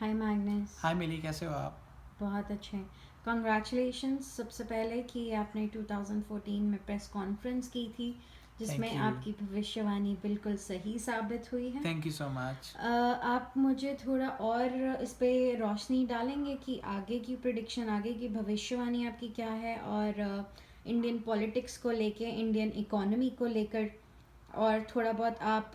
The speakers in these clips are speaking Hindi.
हाय मैग्नस। हाय मिली, कैसे हो आप? बहुत अच्छे। कॉन्ग्रेचुलेशंस सबसे पहले कि आपने 2014 में प्रेस कॉन्फ्रेंस की थी थैंक जिसमें यू। आपकी भविष्यवाणी बिल्कुल सही साबित हुई है। Thank you so much. आप मुझे थोड़ा और इस पे रोशनी डालेंगे कि आगे की प्रिडिक्शन, आगे की भविष्यवाणी आपकी क्या है, और इंडियन पॉलिटिक्स को लेके, इंडियन इकोनॉमी को लेकर, और थोड़ा बहुत आप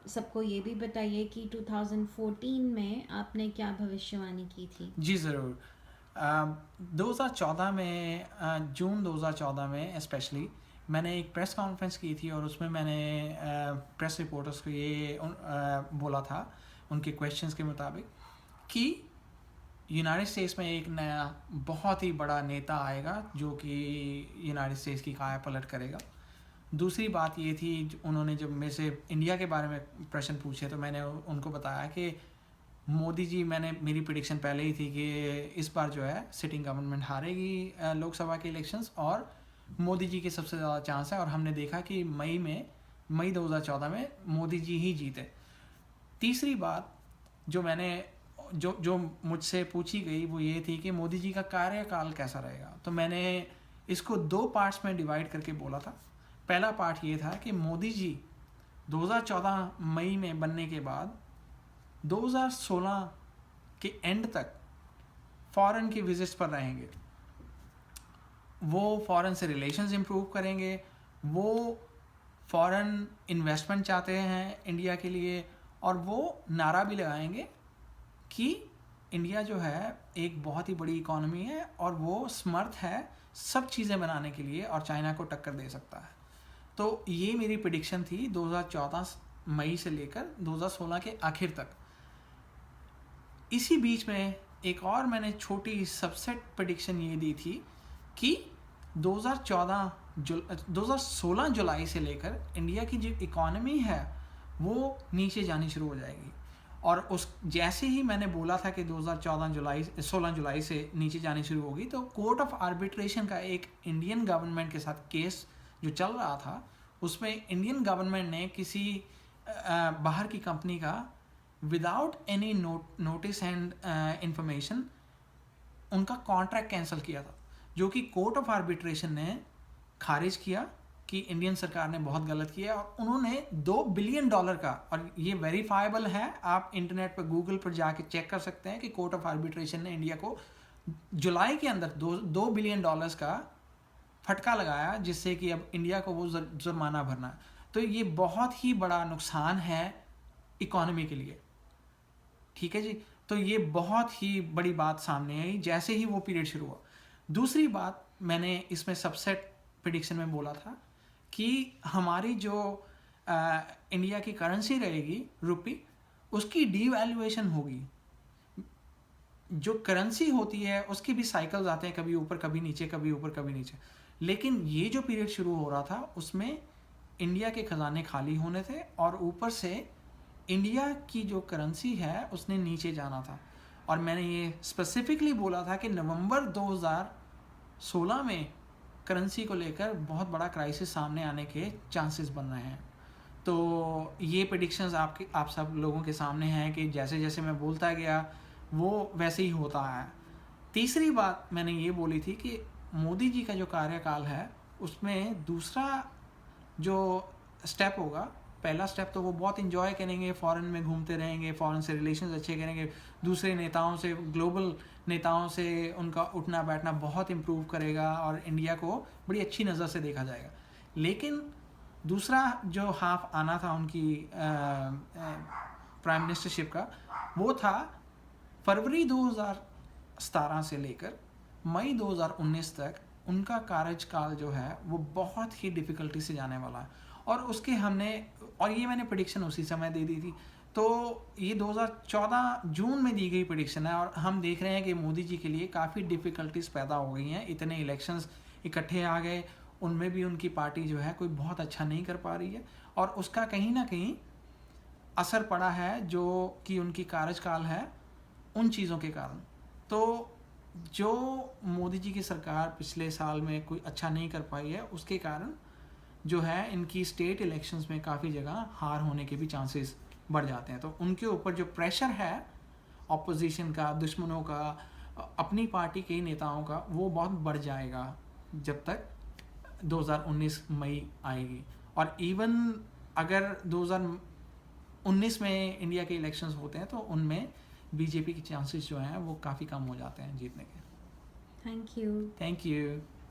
सबको ये भी बताइए कि 2014 में आपने क्या भविष्यवाणी की थी। जी ज़रूर। 2014 में, जून 2014 में स्पेशली मैंने एक प्रेस कॉन्फ्रेंस की थी और उसमें मैंने प्रेस रिपोर्टर्स को ये बोला था उनके क्वेश्चंस के मुताबिक कि यूनाइटेड स्टेट्स में एक नया बहुत ही बड़ा नेता आएगा जो कि यूनाइटेड स्टेट्स की काया पलट करेगा। दूसरी बात ये थी, उन्होंने जब मेरे से इंडिया के बारे में प्रश्न पूछे तो मैंने उनको बताया कि मोदी जी, मैंने मेरी प्रिडिक्शन पहले ही थी कि इस बार जो है सिटिंग गवर्नमेंट हारेगी लोकसभा के इलेक्शंस, और मोदी जी के सबसे ज़्यादा चांस है, और हमने देखा कि मई 2014 में मोदी जी ही जीते। तीसरी बात जो मैंने जो जो मुझसे पूछी गई वो ये थी कि मोदी जी का कार्यकाल कैसा रहेगा। तो मैंने इसको दो पार्ट्स में डिवाइड करके बोला था। पहला पार्ट ये था कि मोदी जी 2014 मई में बनने के बाद 2016 के एंड तक फॉरेन की विजिट्स पर रहेंगे, वो फॉरेन से रिलेशंस इंप्रूव करेंगे, वो फॉरेन इन्वेस्टमेंट चाहते हैं इंडिया के लिए, और वो नारा भी लगाएंगे कि इंडिया जो है एक बहुत ही बड़ी इकॉनमी है और वो समर्थ है सब चीज़ें बनाने के लिए और चाइना को टक्कर दे सकता है। तो ये मेरी प्रिडिक्शन थी 2014 मई से लेकर 2016 के आखिर तक। इसी बीच में एक और मैंने छोटी सबसेट प्रेडिक्शन ये दी थी कि 2016 जुलाई से लेकर इंडिया की जो इकॉनमी है वो नीचे जानी शुरू हो जाएगी। और उस जैसे ही मैंने बोला था कि 16 जुलाई से नीचे जानी शुरू होगी, तो कोर्ट ऑफ आर्बिट्रेशन का एक इंडियन गवर्नमेंट के साथ केस जो चल रहा था, उसमें इंडियन गवर्नमेंट ने किसी बाहर की कंपनी का without any notice and information उनका कॉन्ट्रैक्ट कैंसिल किया था, जो कि कोर्ट ऑफ आर्बिट्रेशन ने खारिज किया कि इंडियन सरकार ने बहुत गलत किया। और उन्होंने $2 बिलियन का, और ये वेरीफाइबल है, आप इंटरनेट पर गूगल पर जाके चेक कर सकते हैं कि कोर्ट ऑफ आर्बिट्रेशन ने इंडिया को जुलाई के अंदर $2 बिलियन का फटका लगाया, जिससे कि अब इंडिया को वो जुर्माना भरना है। तो ये बहुत ही बड़ा नुकसान है इकोनॉमी के लिए। ठीक है जी। तो ये बहुत ही बड़ी बात सामने आई जैसे ही वो पीरियड शुरू हुआ। दूसरी बात मैंने इसमें सबसेट प्रिडिक्शन में बोला था कि हमारी जो इंडिया की करेंसी रहेगी रुपी, उसकी डीवैल्यूएशन होगी। जो करेंसी होती है उसके भी साइकिल्स आते हैं, कभी ऊपर कभी नीचे, कभी ऊपर कभी नीचे। लेकिन ये जो पीरियड शुरू हो रहा था उसमें इंडिया के खजाने खाली होने थे, और ऊपर से इंडिया की जो करेंसी है उसने नीचे जाना था। और मैंने ये स्पेसिफिकली बोला था कि नवंबर 2016 में करेंसी को लेकर बहुत बड़ा क्राइसिस सामने आने के चांसेस बन रहे हैं। तो ये प्रेडिक्शंस आप सब लोगों के सामने हैं कि जैसे जैसे मैं बोलता गया वो वैसे ही होता है। तीसरी बात मैंने ये बोली थी कि मोदी जी का जो कार्यकाल है उसमें दूसरा जो स्टेप होगा, पहला स्टेप तो वो बहुत इन्जॉय करेंगे, फॉरेन में घूमते रहेंगे, फॉरेन से रिलेशंस अच्छे करेंगे, दूसरे नेताओं से, ग्लोबल नेताओं से उनका उठना बैठना बहुत इम्प्रूव करेगा और इंडिया को बड़ी अच्छी नज़र से देखा जाएगा। लेकिन दूसरा जो हाफ आना था उनकी प्राइम मिनिस्टरशिप का, वो था फरवरी 2017 से लेकर मई 2019 तक उनका कार्यकाल जो है वो बहुत ही डिफ़िकल्टी से जाने वाला है। और उसके ये मैंने प्रेडिक्शन उसी समय दे दी थी। तो ये 2014 जून में दी गई प्रेडिक्शन है, और हम देख रहे हैं कि मोदी जी के लिए काफ़ी डिफ़िकल्टीज पैदा हो गई हैं। इतने इलेक्शंस इकट्ठे आ गए, उनमें भी उनकी पार्टी जो है कोई बहुत अच्छा नहीं कर पा रही है, और उसका कहीं ना कहीं असर पड़ा है जो कि उनकी कार्यकाल है उन चीज़ों के कारण। तो जो मोदी जी की सरकार पिछले साल में कोई अच्छा नहीं कर पाई है, उसके कारण जो है इनकी स्टेट इलेक्शंस में काफ़ी जगह हार होने के भी चांसेस बढ़ जाते हैं। तो उनके ऊपर जो प्रेशर है ऑपोजिशन का, दुश्मनों का, अपनी पार्टी के नेताओं का, वो बहुत बढ़ जाएगा जब तक 2019 मई आएगी। और इवन अगर 2019 में इंडिया के इलेक्शंस होते हैं तो उनमें बीजेपी के चांसेस जो हैं वो काफ़ी कम हो जाते हैं जीतने के। Thank you. Thank you.